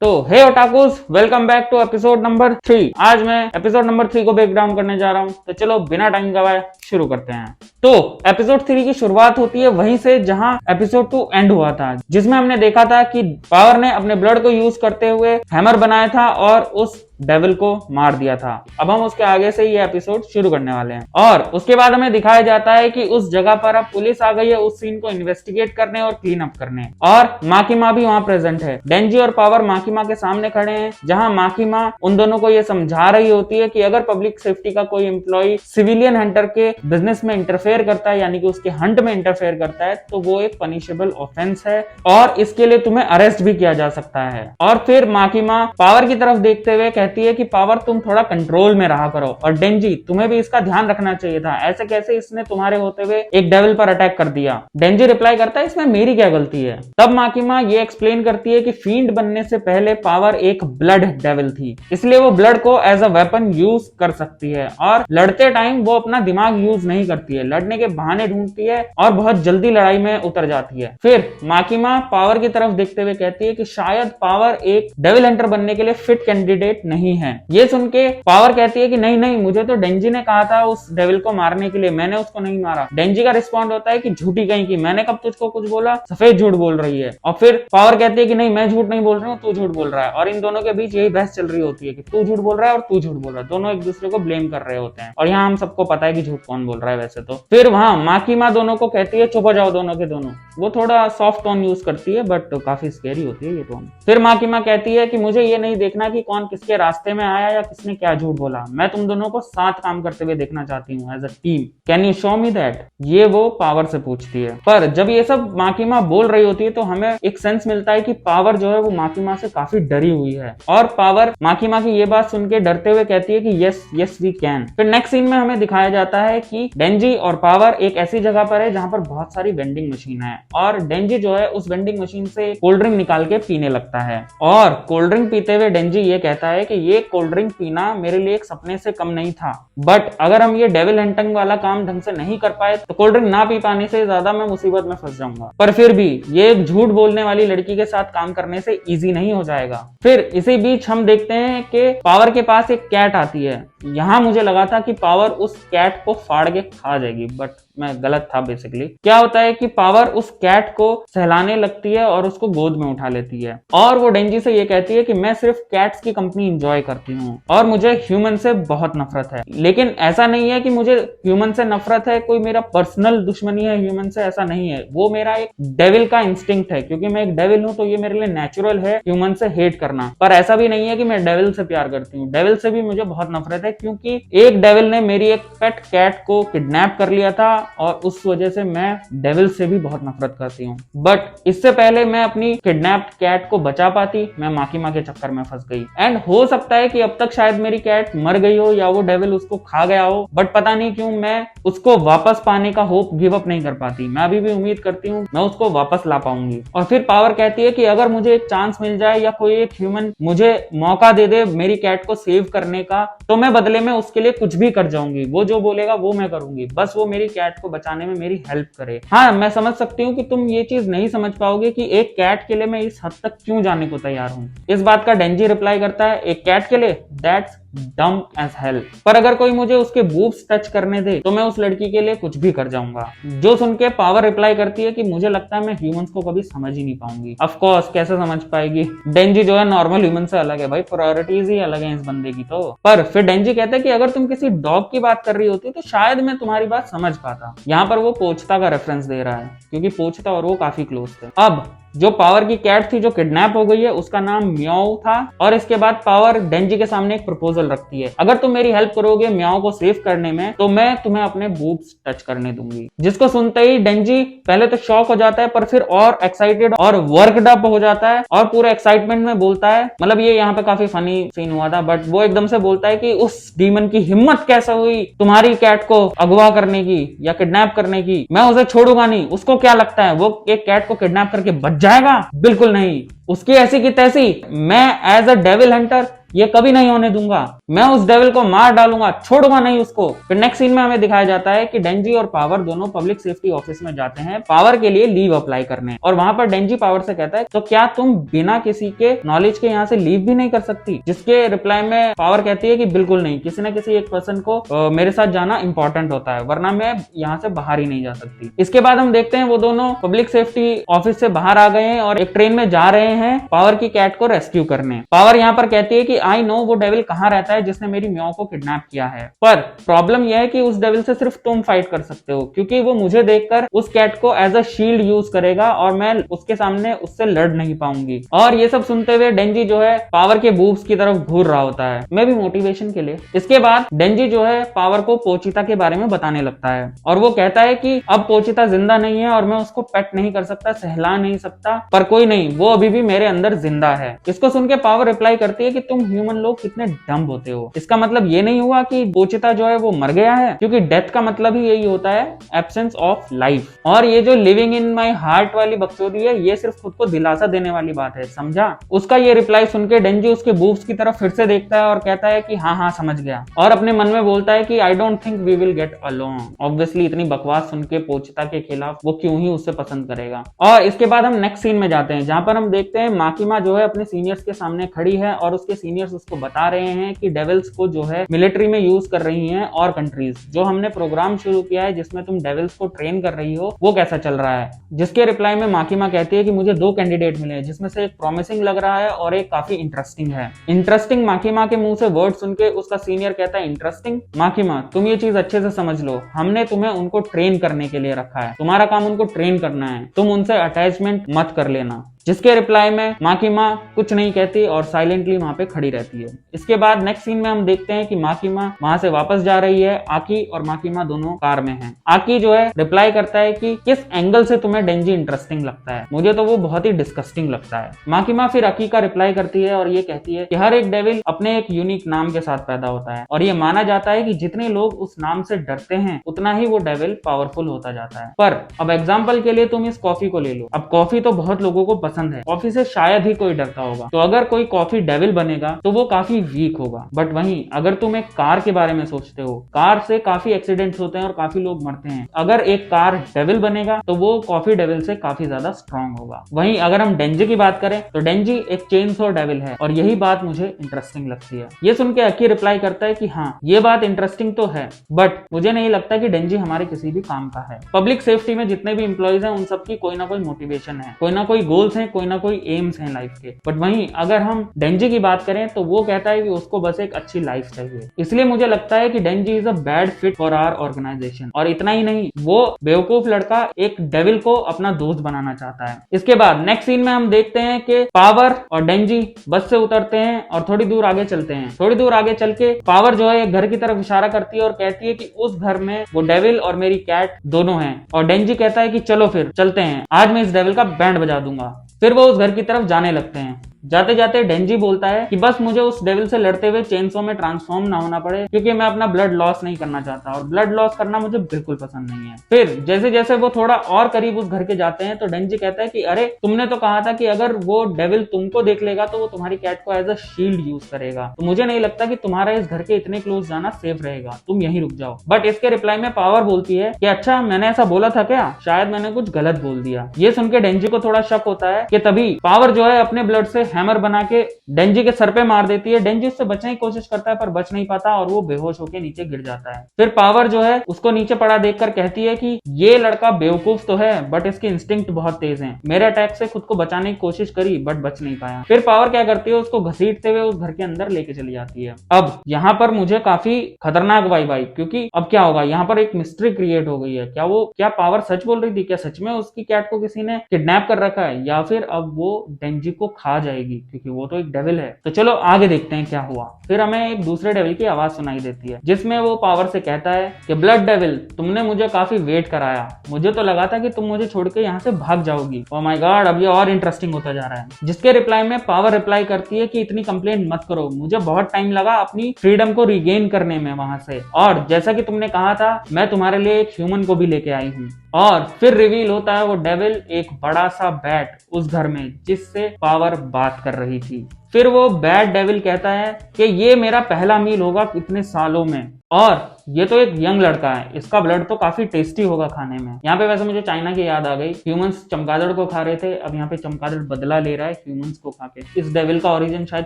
तो hey otakus, welcome back to episode number 3। आज मैं एपिसोड नंबर 3 को ब्रेक डाउन करने जा रहा हूं, तो चलो बिना टाइम गवाए शुरू करते हैं। तो एपिसोड 3 की शुरुआत होती है वहीं से जहां एपिसोड 2 एंड हुआ था, जिसमें हमने देखा था कि पावर ने अपने ब्लड को यूज करते हुए हैमर बनाया था और उस डेविल को मार दिया था। अब हम उसके आगे से ये एपिसोड शुरू करने वाले हैं और उसके बाद हमें दिखाया जाता है कि उस जगह पर अब पुलिस आ गई है उस सीन को इन्वेस्टिगेट करने और क्लीन अप करने, और माकिमा भी वहां प्रेजेंट है। डेंजी और पावर माकिमा के सामने खड़े हैं, जहां माकिमा उन दोनों को ये समझा रही होती है कि अगर पब्लिक सेफ्टी का कोई एम्प्लॉय सिविलियन हंटर के बिजनेस में इंटरफेयर करता है, यानी कि उसके हंट में इंटरफेयर करता है, तो वो एक पनिशेबल ऑफेंस है और इसके लिए तुम्हें अरेस्ट भी किया जा सकता है। और फिर माकिमा पावर की तरफ देखते हुए कहती है कि पावर तुम थोड़ा कंट्रोल में रहा करो, और डेंजी तुम्हें भी इसका ध्यान रखना चाहिए था, ऐसे कैसे इसने तुम्हारे होते हुए एक डेविल पर अटैक कर दिया। डेंजी रिप्लाई करता है इसमें मेरी क्या गलती है। तब माकिमा ये एक्सप्लेन करती है कि फील्ड बनने से पहले पावर एक ब्लड डेविल थी, इसलिए वो ब्लड को एज अ वेपन यूज कर सकती है और लड़ते टाइम वो अपना दिमाग यूज नहीं करती है, लड़ने के बहाने ढूंढती है और बहुत जल्दी लड़ाई में उतर जाती है। फिर माकिमा पावर की तरफ देखते हुए कहती है कि शायद पावर एक डेविल हंटर बनने के लिए फिट कैंडिडेट नहीं है। ये सुन के पावर कहती है कि नहीं नहीं, मुझे तो डेंजी ने कहा था उस डेविल को मारने के लिए, मैंने उसको नहीं मारा। डेंजी का रिस्पॉन्ड होता है कि झूठी कहीं की, मैंने कब तुझको कुछ बोला, सफेद झूठ बोल रही है। और फिर पावर कहती है कि नहीं, मैं झूठ नहीं बोल रही हूँ, तू झूठ बोल रहा है। और इन दोनों के बीच यही बहस चल रही होती है कि तू झूठ बोल रहा है और तू झूठ बोल रहा है, दोनों एक दूसरे को ब्लेम कर रहे होते हैं। और यहाँ हम सबको पता है कि झूठ कौन बोल रहा है वैसे तो। फिर वहां माकिमा दोनों को कहती है चुप हो जाओ दोनों के दोनों। वो थोड़ा सॉफ्ट टोन यूज करती है बट काफी स्केरी होती है ये टोन। फिर माकिमा कहती है कि मुझे ये नहीं देखना कि कौन किसके रास्ते में आया या किसने क्या झूठ बोला, मैं तुम दोनों को साथ काम करते हुए देखना चाहती हूँ as a team, can you show me that. ये वो पावर से पूछती है। पर जब ये सब माकिमा बोल रही होती है तो हमें एक सेंस मिलता है कि पावर जो है वो माकिमा से काफी डरी हुई है, और पावर माकिमा की ये बात सुन के डरते हुए कहती है कि यस यस वी कैन। फिर नेक्स्ट सीन में हमें दिखाया जाता है कि डेंजी और पावर एक ऐसी जगह पर है जहां पर बहुत सारी वेंडिंग मशीन है, और डेंजी जो है उस वेंडिंग मशीन से कोल्ड ड्रिंक निकाल के पीने लगता है। और कोल्ड ड्रिंक पीते हुए डेंजी ये कहता है कि ये कोल्ड ड्रिंक पीना मेरे लिए एक सपने से कम नहीं था, बट अगर हम ये डेविल हंटिंग वाला काम ढंग से नहीं कर पाए तो कोल्ड ड्रिंक ना पी पाने से ज्यादा मैं मुसीबत में फंस जाऊंगा। पर फिर भी ये एक झूठ बोलने वाली लड़की के साथ काम करने से इजी नहीं हो जाएगा। फिर इसी बीच हम देखते हैं कि पावर के पास एक कैट आती है। यहां मुझे लगा था कि पावर उस कैट को फाड़ के खा जाएगी, बट मैं गलत था। बेसिकली क्या होता है कि पावर उस कैट को सहलाने लगती है और उसको गोद में उठा लेती है, और वो डेंजी से ये कहती है कि मैं सिर्फ कैट्स की कंपनी एंजॉय करती हूँ और मुझे ह्यूमन से बहुत नफरत है। लेकिन ऐसा नहीं है कि मुझे ह्यूमन से नफरत है, कोई मेरा पर्सनल दुश्मनी है ह्यूमन से, ऐसा नहीं है। वो मेरा एक डेविल का इंस्टिंक्ट है, क्योंकि मैं एक डेविल हूँ तो ये मेरे लिए नेचुरल है ह्यूमन से हेट करना। पर ऐसा भी नहीं है कि मैं डेविल से प्यार करती हूँ, डेविल से भी मुझे बहुत नफरत है, क्योंकि एक डेविल ने मेरी एक पेट कैट को किडनैप कर लिया था और उस वजह से मैं डेविल से भी बहुत नफरत करती हूँ। बट इससे पहले मैं अपनी किडनैप्ड कैट को बचा पाती, मैं माकिमा के चक्कर में फंस गई। एंड हो सकता है कि अब तक शायद मेरी कैट मर गई हो या वो डेविल उसको खा गया हो, बट पता नहीं क्यों मैं उसको वापस पाने का होप गिव अप नहीं कर पाती। मैं अभी भी उम्मीद करती हूँ मैं उसको वापस ला पाऊंगी। और फिर पावर कहती है कि अगर मुझे एक चांस मिल जाए या कोई एक ह्यूमन मुझे मौका दे दे मेरी कैट को सेव करने का, तो मैं बदले में उसके लिए कुछ भी कर जाऊंगी, वो जो बोलेगा वो मैं करूंगी, बस वो मेरी कैट को बचाने में मेरी हेल्प करे। हाँ, मैं समझ सकती हूँ कि तुम ये चीज नहीं समझ पाओगे कि एक कैट के लिए मैं इस हद तक क्यों जाने को तैयार हूँ। इस बात का डेंजी रिप्लाई करता है, एक कैट के लिए दैट्स डम एज हेल, पर अगर कोई मुझे उसके बूब्स टच करने दे तो मैं उस लड़की के लिए कुछ भी कर जाऊंगा। जो सुन के पावर रिप्लाई करती है कि मुझे लगता है मैं ह्यूमंस को कभी समझ ही नहीं पाऊंगी। ऑफ कोर्स कैसे समझ पाएगी, डेंजी जो है नॉर्मल ह्यूमन से अलग है भाई, प्रायोरिटीज ही अलग है इस बंदे की तो। पर फिर डेंजी कहता है कि अगर तुम किसी डॉग की बात कर रही होती तो शायद मैं तुम्हारी बात समझ पाता। यहाँ पर वो पोछता का रेफरेंस दे रहा है, क्योंकि पोछता और वो काफी क्लोज थे। अब जो पावर की कैट थी जो किडनैप हो गई है उसका नाम म्याऊ था, और इसके बाद पावर डेंजी के सामने एक प्रपोजल रखती है, अगर तुम मेरी हेल्प करोगे म्याऊ को सेव करने में तो मैं तुम्हें अपने बूब्स टच करने दूंगी। जिसको सुनते ही डेंजी पहले तो शॉक हो जाता है, पर फिर और एक्साइटेड और वर्कड अप हो जाता है और पूरे एक्साइटमेंट में बोलता है, मतलब ये यहाँ पे काफी फनी सीन हुआ था, बट वो एकदम से बोलता है कि उस डीमन की हिम्मत कैसे हुई तुम्हारी कैट को अगवा करने की या किडनैप करने की, मैं उसे छोड़ूंगा नहीं। उसको क्या लगता है वो एक कैट को किडनैप करके बच जाएगा? बिल्कुल नहीं, उसकी ऐसी की तैसी मैं एज अ डेविल हंटर ये कभी नहीं होने दूंगा, मैं उस डेविल को मार डालूंगा, छोड़ूंगा नहीं उसको। फिर नेक्स्ट सीन में हमें दिखाया जाता है कि डेंजी और पावर दोनों पब्लिक सेफ्टी ऑफिस में जाते हैं पावर के लिए लीव अप्लाई करने, और वहां पर डेंजी पावर से कहता है तो क्या तुम बिना किसी के नॉलेज के यहाँ से लीव भी नहीं कर सकती? जिसके रिप्लाई में पावर कहती है कि बिल्कुल नहीं, किसी न किसी एक पर्सन को मेरे साथ जाना इंपॉर्टेंट होता है, वरना मैं यहाँ से बाहर ही नहीं जा सकती। इसके बाद हम देखते हैं वो दोनों पब्लिक सेफ्टी ऑफिस से बाहर आ गए हैं और एक ट्रेन में जा रहे हैं पावर की कैट को रेस्क्यू करने। पावर यहाँ पर कहती है कि आई नो वो डेविल कहाँ रहता है जिसने मेरी म्याओ को किडनैप किया है, पर प्रॉब्लम यह है कि उस डेविल से सिर्फ तुम फाइट कर सकते हो, क्योंकि वो मुझे देखकर उस कैट को एज अ शील्ड यूज करेगा और मैं उसके सामने उससे लड़ नहीं पाऊंगी। और ये सब सुनते हुए डेंजी जो है पावर के बूब्स की तरफ घूर रहा होता है, मैं भी मोटिवेशन के लिए। इसके बाद डेंजी जो है पावर को पोचिता के बारे में बताने लगता है और वो कहता है कि अब पोचिता जिंदा नहीं है और मैं उसको पेट नहीं कर सकता, सहला नहीं सकता, पर कोई नहीं, वो अभी भी मेरे अंदर जिंदा है। इसको सुन के पावर रिप्लाई करती है कि तुम ह्यूमन लोग कितने डम्ब होते हो। इसका मतलब ये नहीं हुआ कि पोचिता जो है वो मर गया है, क्योंकि डेथ का मतलब ही यही होता है, एब्सेंस ऑफ लाइफ। और ये जो लिविंग इन माई हार्ट वाली बकचोदी है, ये सिर्फ खुद को दिलासा देने वाली बात है, समझा? उसका ये रिप्लाई सुन के डेंजी उसके बूब्स की तरफ फिर से देखता है और कहता है कि हाँ हाँ समझ गया, और अपने मन में बोलता है कि I don't think we will get alone. Obviously इतनी बकवास सुन के पोचिता के खिलाफ वो क्यों ही उससे पसंद करेगा। और इसके बाद हम नेक्स्ट सीन में जाते हैं, जहां पर हम देखते हैं माकिमा जो है अपने सीनियर्स के सामने खड़ी है और उसके सीनियर्स उसको बता रहे हैं कि डेविल्स को जो है मिलिट्री में यूज कर रही हैं और कंट्रीज, जो हमने प्रोग्राम शुरू किया है जिसमें तुम डेविल्स को ट्रेन कर रही हो, वो कैसा चल रहा है। जिसके रिप्लाई में माकिमा कहती है कि मुझे 2 कैंडिडेट मिले हैं, जिसमें से एक प्रॉमिसिंग लग रहा है और एक काफी इंटरेस्टिंग है। इंटरेस्टिंग माकिमा के मुंह से वर्ड सुन के उसका सीनियर कहता है इंटरेस्टिंग? माकिमा तुम ये चीज अच्छे से समझ लो, हमने तुम्हें उनको ट्रेन करने के लिए रखा है, तुम्हारा काम उनको ट्रेन करना है, तुम उनसे अटैचमेंट मत कर लेना। जिसके रिप्लाई में माकिमा कुछ नहीं कहती और साइलेंटली वहां पे खड़ी रहती है। इसके बाद नेक्स्ट सीन में हम देखते हैं कि माकिमा वहां से वापस जा रही है, आकी और माकिमा दोनों कार में हैं। आकी जो है रिप्लाई करता है कि किस एंगल से तुम्हें डेंजी इंटरेस्टिंग लगता है? मुझे तो वो बहुत ही डिस्कस्टिंग लगता है। माकिमा फिर आकी का रिप्लाई करती है और ये कहती है कि हर एक डेविल अपने एक यूनिक नाम के साथ पैदा होता है और ये माना जाता है कि जितने लोग उस नाम से डरते हैं उतना ही वो डेविल पावरफुल होता जाता है। पर अब एग्जाम्पल के लिए तुम इस कॉफी को ले लो, अब कॉफी तो बहुत लोगों को पसंद है, कॉफी से शायद ही कोई डरता होगा, तो अगर कोई कॉफी डेविल बनेगा तो वो काफी वीक होगा। बट वहीं अगर तुम एक कार के बारे में सोचते हो, कार से काफी एक्सीडेंट्स होते हैं और काफी लोग मरते हैं, अगर एक कार डेविल बनेगा तो वो कॉफी डेविल से काफी ज्यादा स्ट्रांग होगा। वहीं अगर हम डेंजी की बात करें तो डेंजी एक चेनसॉ डेविल है और यही बात मुझे इंटरेस्टिंग लगती है। ये सुन के अकी रिप्लाई करता है कि हाँ ये बात इंटरेस्टिंग तो है, बट मुझे नहीं लगता कि डेंजी हमारे किसी भी काम का है। पब्लिक सेफ्टी में जितने भी एम्प्लॉइज हैं उन सबकी कोई ना कोई मोटिवेशन है, कोई ना कोई गोल्स हैं, कोई ना कोई एम्स हैं लाइफ के। बट वहीं अगर हम डेंजी की बात करें तो वो कहता है कि उसको बस एक अच्छी लाइफ चाहिए। इसलिए मुझे लगता है कि Denji is a bad fit for our organization. और इतना ही नहीं, वो बेवकूफ लड़का एक डेविल को अपना दोस्त बनाना चाहता है। इसके बाद नेक्स्ट सीन में हम देखते हैं कि पावर और डेंजी बस से उतरते हैं और थोड़ी दूर आगे चलते हैं। थोड़ी दूर आगे चल के पावर जो है एक घर की तरफ इशारा करती है और कहती है कि उस घर में वो डेविल और मेरी कैट दोनों हैं। और डेंजी कहता है कि चलो फिर चलते हैं, आज मैं इस डेविल का बैंड बजा दूंगा। फिर वो उस घर की तरफ जाने लगते हैं। जाते जाते डेंजी बोलता है कि बस मुझे उस डेविल से लड़ते हुए चेनसॉ में ट्रांसफॉर्म ना होना पड़े, क्योंकि मैं अपना ब्लड लॉस नहीं करना चाहता और ब्लड लॉस करना मुझे बिल्कुल पसंद नहीं है। फिर जैसे जैसे वो थोड़ा और करीब उस घर के जाते हैं तो डेंजी कहता है कि अरे तुमने तो कहा था कि अगर वो डेविल तुमको देख लेगा तो वो तुम्हारी कैट को एज अ शील्ड यूज करेगा, तो मुझे नहीं लगता कि तुम्हारा इस घर के इतने क्लोज जाना सेफ रहेगा, तुम यहीं रुक जाओ। बट इसके रिप्लाई में पावर बोलती है कि अच्छा मैंने ऐसा बोला था क्या, शायद मैंने कुछ गलत बोल दिया। ये सुन के डेंजी को थोड़ा शक होता है कि तभी पावर जो है अपने ब्लड से हैमर बना के डेंजी के सर पे मार देती है। डेंजी उससे बचने की कोशिश करता है पर बच नहीं पाता और वो बेहोश होकर नीचे गिर जाता है। फिर पावर जो है उसको नीचे पड़ा देखकर कहती है कि ये लड़का बेवकूफ तो है बट इसके इंस्टिंक्ट बहुत तेज हैं, मेरे अटैक से खुद को बचाने की कोशिश करी बट बच नहीं पाया। फिर पावर क्या करती है, उसको घसीटते हुए उस घर के अंदर लेके चली जाती है। अब यहाँ पर मुझे काफी खतरनाक वाइब आई, क्योंकि अब क्या होगा, यहाँ पर एक मिस्ट्री क्रिएट हो गई है। क्या पावर सच बोल रही थी? क्या सच में उसकी कैट को किसी ने किडनैप कर रखा है, या फिर अब वो डेंजी को खा जाएगी, क्योंकि वो तो एक डेविल है। तो चलो आगे देखते हैं क्या हुआ। फिर हमें एक दूसरे डेविल की आवाज सुनाई देती है, जिसमें वो पावर से कहता है कि ब्लड डेविल तुमने मुझे काफी वेट कराया, मुझे तो लगा था कि तुम मुझे छोड़ के यहाँ से भाग जाओगी। ओह माय गॉड, अब ये और इंटरेस्टिंग होता जा रहा है। जिसके रिप्लाई में पावर रिप्लाई करती है कि इतनी कंप्लेंट मत करो, मुझे बहुत टाइम लगा अपनी फ्रीडम को रिगेन करने में वहां से, और जैसा कि तुमने कहा था मैं तुम्हारे लिए एक ह्यूमन को भी लेके आई हूँ। और फिर रिवील होता है वो डेविल एक बड़ा सा बैट उस घर में, जिससे पावर बात बात कर रही थी। फिर वो बैड डेविल कहता है कि ये मेरा पहला मील होगा इतने सालों में, और ये तो एक यंग लड़का है, इसका ब्लड तो काफी टेस्टी होगा खाने में। यहाँ पे वैसे मुझे चाइना की याद आ गई, ह्यूमंस चमगादड़ को खा रहे थे, अब यहाँ पे चमगादड़ बदला ले रहा है ह्यूमंस को खा के। इस डेविल का ओरिजिन शायद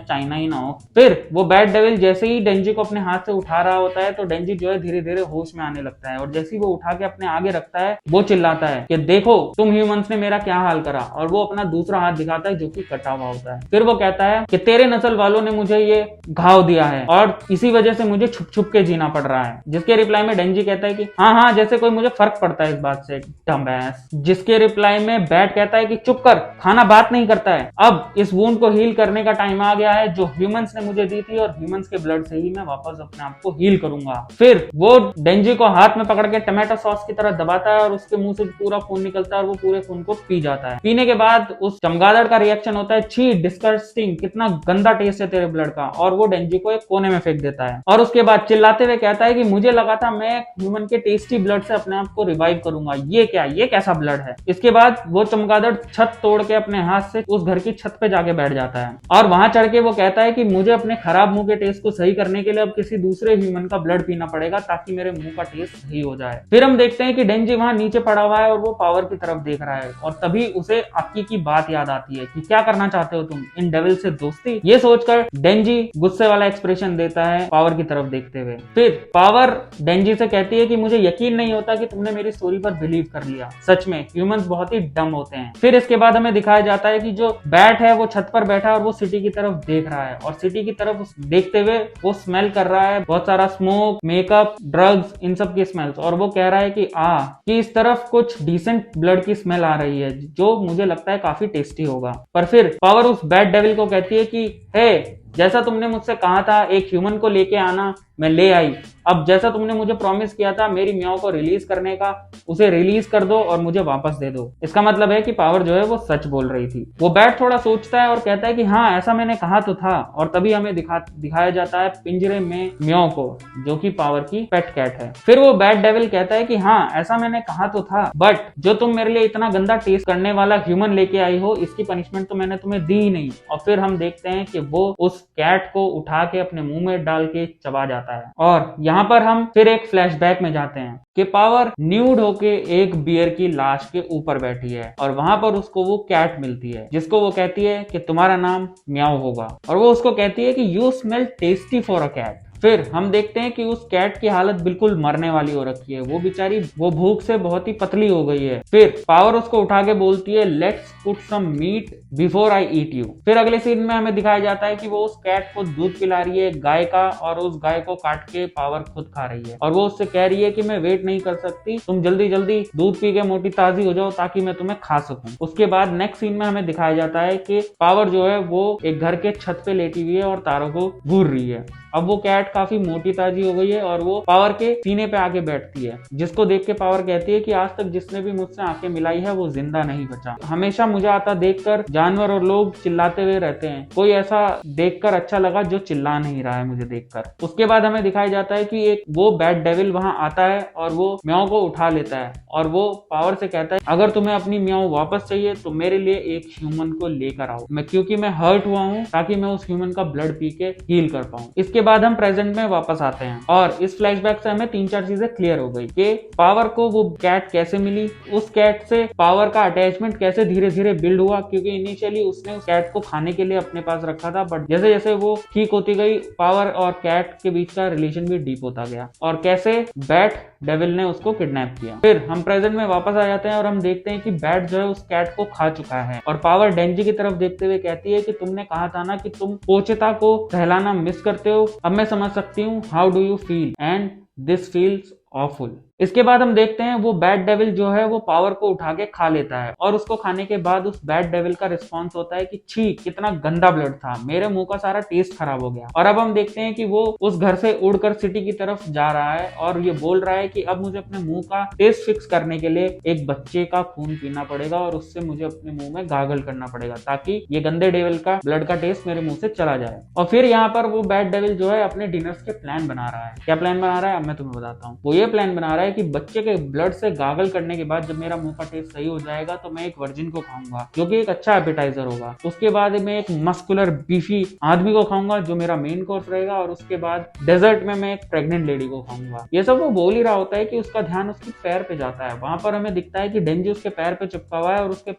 चाइना ही ना हो। फिर वो बैड डेविल जैसे ही डेंजी को अपने हाथ से उठा रहा होता है तो डेंजी जो है धीरे धीरे होश में आने लगता है, और जैसे ही वो उठा के अपने आगे रखता है वो चिल्लाता है कि देखो तुम ह्यूमंस ने मेरा क्या हाल करा, और वो अपना दूसरा हाथ दिखाता है जो कि कटा हुआ होता है। फिर वो कहता है कि तेरे नस्ल वालों ने मुझे ये घाव दिया है और इसी वजह से मुझे छुप छुप के जीना पड़ रहा है। जिसके रिप्लाई में डेंजी कहता है कि हाँ हाँ, जैसे कोई मुझे फर्क पड़ता है इस बात से, डम्बैस। जिसके रिप्लाई में बैट कहता है कि चुप कर, खाना बात नहीं करता है। अब इस वुंड को हील करने का टाइम आ गया है जो ह्यूमंस ने मुझे दी थी, और ह्यूमंस के ब्लड से ही मैं वापस अपने आप को हील करूंगा। फिर वो डेंजी को हाथ में पकड़ के टमाटो सॉस की तरह दबाता है और उसके मुंह से पूरा खून निकलता है और वो पूरे खून को पी जाता है। पीने के बाद उस चमगादड़ का रिएक्शन होता है, छी डिस्गस्टिंग, कितना गंदा टेस्ट है तेरे ब्लड का, और वो डेंजी को एक कोने में फेंक देता है। और उसके बाद चिल्लाते हुए कहता है कि मुझे लगा था मैं ह्यूमन के टेस्टी ब्लड से अपने आप को रिवाइव करूंगा, ये क्या, ये कैसा ब्लड है। इसके बाद वो चमगादड़ छत तोड़ के अपने हाथ से उस घर की छत पे जाके बैठ जाता है, और वहां चढ़ के वो कहता है कि मुझे अपने खराब मुंह के टेस्ट को सही करने के लिए अब किसी दूसरे ह्यूमन का ब्लड पीना पड़ेगा ताकि मेरे मुंह का टेस्ट सही हो जाए। फिर हम देखते हैं कि डेंजी वहां नीचे पड़ा हुआ है और वो पावर की तरफ देख रहा है, और तभी उसे अक्की की बात याद आती है कि क्या करना चाहते हो तुम, इन डेविल से दोस्ती। ये सोचकर डेंजी गुस्से वाला एक्सप्रेशन देता है पावर की तरफ देखते हुए। फिर पावर डेंजी से कहती है कि मुझे यकीन नहीं होता कि तुमने मेरी स्टोरी पर बिलीव कर लिया, सच में ह्यूमंस बहुत ही डम होते हैं। फिर इसके बाद हमें दिखाया जाता है कि जो बैट है वो छत पर बैठा है और वो सिटी की तरफ देख रहा है, और सिटी की तरफ देखते हुए वो स्मेल कर रहा है बहुत सारा स्मोक, मेकअप, ड्रग्स, इन सब की स्मेल्स, और वो कह रहा है कि इस तरफ कुछ डिसेंट ब्लड की स्मेल आ रही है जो मुझे लगता है काफी टेस्टी होगा। पर फिर पावर उस बैड डेविल को कहती है कि हे, जैसा तुमने मुझसे कहा था एक ह्यूमन को लेके आना, मैं ले आई। अब जैसा तुमने मुझे प्रॉमिस किया था मेरी म्याओ को रिलीज करने का, उसे रिलीज कर दो और मुझे वापस दे दो। इसका मतलब है कि पावर जो है वो सच बोल रही थी। वो बैट थोड़ा सोचता है और कहता है कि हाँ, ऐसा मैंने कहा तो था, और तभी हमें दिखाया जाता है पिंजरे में म्याओ को, जो कि पावर की पेट कैट है। फिर वो बैड डेविल कहता है कि हाँ, ऐसा मैंने कहा तो था, बट जो तुम मेरे लिए इतना गंदा टेस्ट करने वाला ह्यूमन लेके आई हो, इसकी पनिशमेंट तो मैंने तुम्हें दी ही नहीं। और फिर हम देखते हैं कि वो उस कैट को उठा के अपने मुंह में डाल के चबा जाता है। और यहाँ पर हम फिर एक फ्लैशबैक में जाते हैं कि पावर न्यूड होके एक बियर की लाश के ऊपर बैठी है, और वहां पर उसको वो कैट मिलती है जिसको वो कहती है कि तुम्हारा नाम म्याओ होगा, और वो उसको कहती है कि you smell tasty for a cat. फिर हम देखते हैं कि उस कैट की हालत बिल्कुल मरने वाली हो रखी है, वो बेचारी वो भूख से बहुत ही पतली हो गई है। फिर पावर उसको उठा के बोलती है let's put some meat before I eat you. फिर अगले सीन में हमें दिखाया जाता है कि वो उस कैट को दूध पिला रही है गाय का, और उस गाय को काट के पावर खुद खा रही है, और वो उससे कह रही है कि मैं वेट नहीं कर सकती, तुम जल्दी जल्दी दूध पी के मोटी ताजी हो जाओ ताकि मैं तुम्हें खा सकूं। उसके बाद नेक्स्ट सीन में हमें दिखाया जाता है कि पावर जो है वो एक घर के छत पे लेटी हुई है और तारों को घूर रही है। अब वो कैट काफी मोटी ताजी हो गई है और वो पावर के सीने पे आके बैठती है, जिसको देख के पावर कहती है कि आज तक जिसने भी मुझसे आंखें मिलाई है वो जिंदा नहीं बचा। हमेशा मुझे आता देखकर जानवर और लोग चिल्लाते हुए रहते हैं, कोई ऐसा देखकर अच्छा लगा जो चिल्ला नहीं रहा है मुझे देखकर। उसके बाद हमें दिखाया जाता है कि एक वो बैड डेविल वहां आता है और वो म्याओ को उठा लेता है, और वो पावर से कहता है अगर तुम्हें अपनी म्याओ वापस चाहिए तो मेरे लिए एक ह्यूमन को लेकर आओ, क्योंकि मैं हर्ट हुआ हूँ, ताकि मैं उस ह्यूमन का ब्लड पी के हील कर पाऊँ। इसके बाद हम प्रेजेंट में वापस आते हैं, और इस फ्लैशबैक से हमें 3-4 चीजें क्लियर हो गई कि पावर को वो कैट कैसे मिली, उस कैट से पावर का अटैचमेंट कैसे धीरे धीरे बिल्ड हुआ, क्योंकि इनिशियली उसने उस कैट को खाने के लिए अपने पास रखा था, बट जैसे जैसे वो ठीक होती गई पावर और कैट के बीच का रिलेशन भी डीप होता गया, और कैसे बैट डेविल ने उसको किडनैप किया। फिर हम प्रेजेंट में वापस आ जाते हैं और हम देखते हैं कि बैट जो है उस कैट को खा चुका है, और पावर डेंजी की तरफ देखते हुए कहती है कि तुमने कहा था ना कि तुम पोचिता को सहलाना मिस करते हो, अब मैं समझ सकती हूँ, how do you feel and this feels awful. इसके बाद हम देखते हैं वो बैड डेविल जो है वो पावर को उठा के खा लेता है, और उसको खाने के बाद उस बैड डेविल का रिस्पॉन्स होता है कि छी कितना गंदा ब्लड था, मेरे मुंह का सारा टेस्ट खराब हो गया। और अब हम देखते हैं कि वो उस घर से उड़कर सिटी की तरफ जा रहा है, और ये बोल रहा है कि अब मुझे अपने मुंह का टेस्ट फिक्स करने के लिए एक बच्चे का खून पीना पड़ेगा, और उससे मुझे अपने मुंह में गागल करना पड़ेगा ताकि ये गंदे डेविल का ब्लड का टेस्ट मेरे मुंह से चला जाए। और फिर यहाँ पर वो बैड डेविल जो है अपने डिनर्स के प्लान बना रहा है। क्या प्लान बना रहा है अब मैं तुम्हें बताता हूँ। वो ये प्लान बना रहा है है कि बच्चे के ब्लड से गागल करने के बाद जब मेरा मुंह का टेस्ट सही हो जाएगा तो मैं एक वर्जिन को खाऊंगा जो कि एक अच्छा एपेटाइजर होगा। उसके बाद मैं एक मस्कुलर बीफी आदमी को खाऊंगा जो मेरा मेन कोर्स रहेगा, और उसके बाद डेजर्ट में मैं एक प्रेग्नेंट लेडी को खाऊंगा। ये सब वो बोल ही रहा होता है कि उसका ध्यान उसके पैर पे जाता है। वहां पर हमें दिखता है कि डेंजी उसके पैर पे चिपका हुआ है और उसके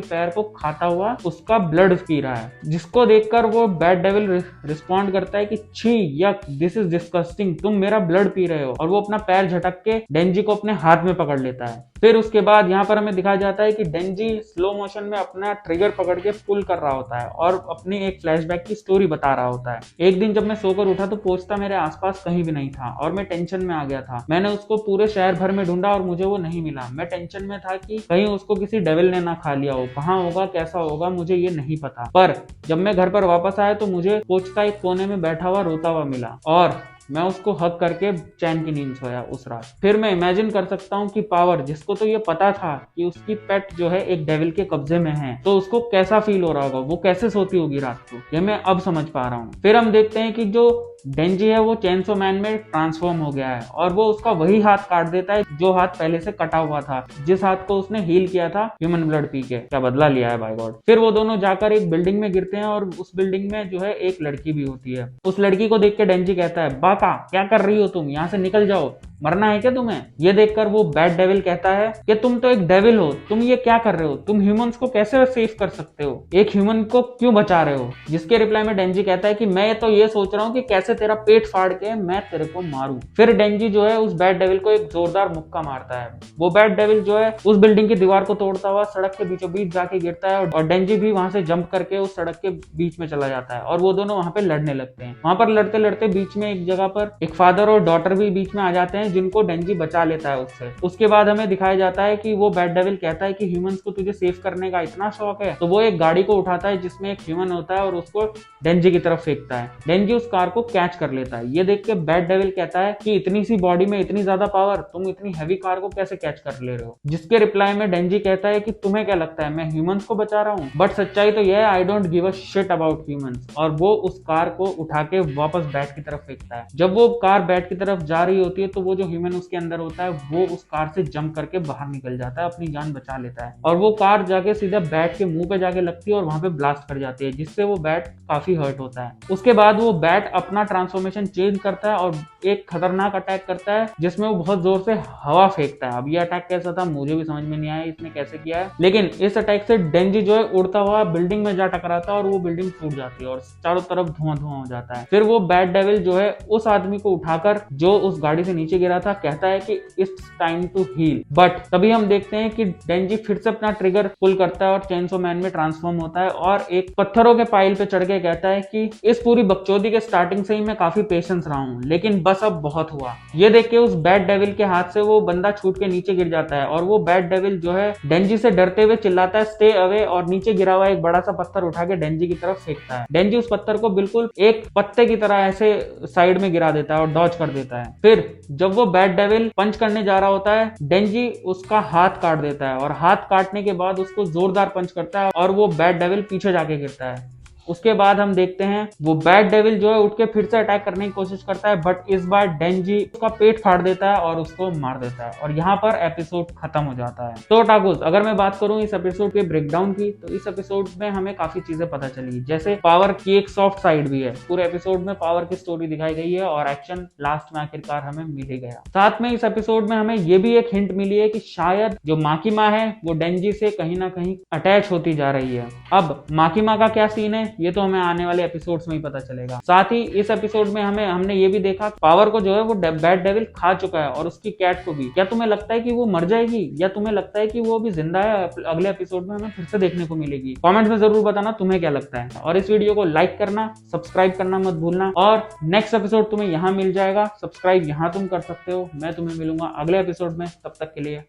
पैर को खाता हुआ उसका ब्लड पी रहा है, जिसको देखकर वो बैड डेविल रिस्पॉन्ड करता है कि छी यक, दिस इज डिस्गस्टिंग, तुम मेरा ब्लड पी रहे हो, और वो अपना पैर झटक के डेंजी को अपने हाथ में पकड़ लेता है। फिर उसके बाद यहाँ पर हमें दिखाया जाता है कि डेंजी स्लो मोशन में अपना ट्रिगर पकड़ के पुल कर रहा होता है और अपनी एक फ्लैशबैक की स्टोरी बता रहा होता है। एक दिन जब मैं सोकर उठा तो पोस्ता मेरे आसपास कहीं भी नहीं था और मैं टेंशन में आ गया था। मैंने उसको पूरे शहर भर में ढूंढा और मुझे वो नहीं मिला। मैं टेंशन में था कि कहीं उसको किसी डेविल ने ना खा लिया हो। कहाँ होगा, कैसा होगा, मुझे ये नहीं पता। पर जब मैं घर पर वापस आया तो मुझे पोस्ता एक कोने में बैठा हुआ रोता हुआ मिला और मैं उसको हक करके चैन की नींद सोया उस रात। फिर मैं इमेजिन कर सकता हूँ कि पावर, जिसको तो ये पता था कि उसकी पेट जो है एक डेविल के कब्जे में है, तो उसको कैसा फील हो रहा होगा, वो कैसे सोती होगी रात को, ये मैं अब समझ पा रहा हूँ। फिर हम देखते हैं कि जो डेंजी है वो चेनसो मैन में ट्रांसफॉर्म हो गया है और वो उसका वही हाथ काट देता है जो हाथ पहले से कटा हुआ था, जिस हाथ को उसने हील किया था ह्यूमन ब्लड पी के। क्या बदला लिया है बाय गॉड। फिर वो दोनों जाकर एक बिल्डिंग में गिरते हैं और उस बिल्डिंग में जो है एक लड़की भी होती है। उस लड़की को देख के डेंजी कहता है, बाका क्या कर रही हो तुम, यहाँ से निकल जाओ, मरना है क्या तुम्हें। ये देखकर वो बैड डेविल कहता है कि तुम तो एक डेविल हो, तुम ये क्या कर रहे हो, तुम ह्यूमंस को कैसे सेव कर सकते हो, एक ह्यूमन को क्यों बचा रहे हो। जिसके रिप्लाई में डेंजी कहता है कि मैं तो ये सोच रहा हूँ कि कैसे तेरा पेट फाड़ के मैं तेरे को मारूं। फिर डेंजी जो है उस बैड डेविल को एक जोरदार मुक्का मारता है। वो बैड डेविल जो है उस बिल्डिंग की दीवार को तोड़ता हुआ सड़क के बीचों बीच जाके गिरता है और डेंजी भी वहां से जंप करके उस सड़क के बीच में चला जाता है और वो दोनों वहां पे लड़ने लगते हैं। वहां पर लड़ते लड़ते बीच में एक जगह पर एक फादर और डॉटर भी बीच में आ जाते हैं जिनको डेंजी बचा लेता है उससे। उसके बाद हमें दिखाया जाता है कि वो बैड डेविल कहता है कि ह्यूमंस को तुझे सेव करने का इतना शौक है, तो वो एक गाड़ी को उठाता है जिसमें एक ह्यूमन होता है और उसको डेंजी की तरफ फेंकता है। डेंजी उस कार को कैच कर लेता है। ये देख के बैड डेविल कहता है कि इतनी सी बॉडी में इतनी ज्यादा पावर, तुम इतनी हैवी कार को कैसे कैच कर ले रहे हो। जिसके रिप्लाई में डेंजी कहता है कि तुम्हें क्या लगता है मैं ह्यूमंस को बचा रहा हूँ, बट सच्चाई तो यह है I don't give a shit about humans. और वो उस कार को उठा के वापस बैट की तरफ फेंकता है। जब वो कार बैट की तरफ जा रही होती है तो वो जो ह्यूमन उसके अंदर होता है वो उस कार से जंप करके बाहर निकल जाता है, अपनी जान बचा लेता है और वो कार जाके सीधा बैट के मुंह पे जाके लगती है और वहां पे ब्लास्ट कर जाती है, जिससे वो बैट काफी हर्ट होता है। उसके बाद वो बैट अपना ट्रांसफॉर्मेशन चेंज करता है और एक खतरनाक अटैक करता है जिसमें वो बहुत जोर से हवा फेंकता है। अब ये अटैक कैसा था मुझे भी समझ में नहीं आया इसने कैसे किया है, लेकिन इस अटैक से डेंजी जो है उड़ता हुआ बिल्डिंग में जा टकराता है और वो बिल्डिंग टूट जाती है और चारों तरफ धुआं धुआं हो जाता है। फिर वो बैड डेविल जो है उस आदमी को उठाकर जो उस गाड़ी से नीचे गिरा था कहता है कि it's time to heal. But तभी हम देखते हैं कि डेंजी फिर से अपना ट्रिगर पुल करता है और चेनसो मैन में ट्रांसफॉर्म होता है और एक पत्थरों के पाइल पे चढ़ के कहता है कि इस पूरी बकचोदी के स्टार्टिंग से ही मैं काफी पेशेंस रहा हूँ, लेकिन बस अब बहुत हुआ। ये देख के उस बैड डेविल के हाथ से वो बंदा छूट के नीचे गिर जाता है और वो बैड डेविल जो है डेंजी से डरते हुए चिल्लाता है स्टे अवे, और नीचे गिरा हुआ एक बड़ा सा पत्थर उठा के डेंजी की तरफ फेंकता है। डेंजी उस पत्थर को बिल्कुल एक पत्ते की तरह ऐसे साइड में गिरा देता है और डॉज कर देता है। फिर जब वो बैड डेविल पंच करने जा रहा होता है डेंजी उसका हाथ काट देता है और हाथ काटने के बाद उसको जोरदार पंच करता है और वो बैड डेविल पीछे जाके गिरता है। उसके बाद हम देखते हैं वो बैड डेविल जो है उठ के फिर से अटैक करने की कोशिश करता है, बट इस बार डेंजी उसका पेट फाड़ देता है और उसको मार देता है और यहाँ पर एपिसोड खत्म हो जाता है। तो टाकुस, अगर मैं बात करूं इस एपिसोड के ब्रेकडाउन की, तो इस एपिसोड में हमें काफी चीजें पता चली, जैसे पावर की एक सॉफ्ट साइड भी है। पूरे एपिसोड में पावर की स्टोरी दिखाई गई है और एक्शन लास्ट में आखिरकार हमें मिल ही गया। साथ में इस एपिसोड में हमें ये भी एक हिंट मिली है कि शायद जो माकीमा है वो डेंजी से कहीं ना कहीं अटैच होती जा रही है। अब माकीमा का क्या सीन है ये तो हमें आने वाले एपिसोड्स में ही पता चलेगा। साथ ही इस एपिसोड में हमने ये भी देखा पावर को जो है वो बैड डेविल खा चुका है और उसकी कैट को भी। क्या तुम्हें लगता है कि वो मर जाएगी या तुम्हें लगता है कि वो भी जिंदा है, अगले एपिसोड में हमें फिर से देखने को मिलेगी? कमेंट्स में जरूर बताना तुम्हें क्या लगता है और इस वीडियो को लाइक करना, सब्सक्राइब करना मत भूलना और नेक्स्ट एपिसोड तुम्हें यहाँ मिल जाएगा। सब्सक्राइब यहाँ तुम कर सकते हो। मैं तुम्हें मिलूंगा अगले एपिसोड में, तब तक के लिए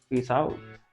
पीस आउट।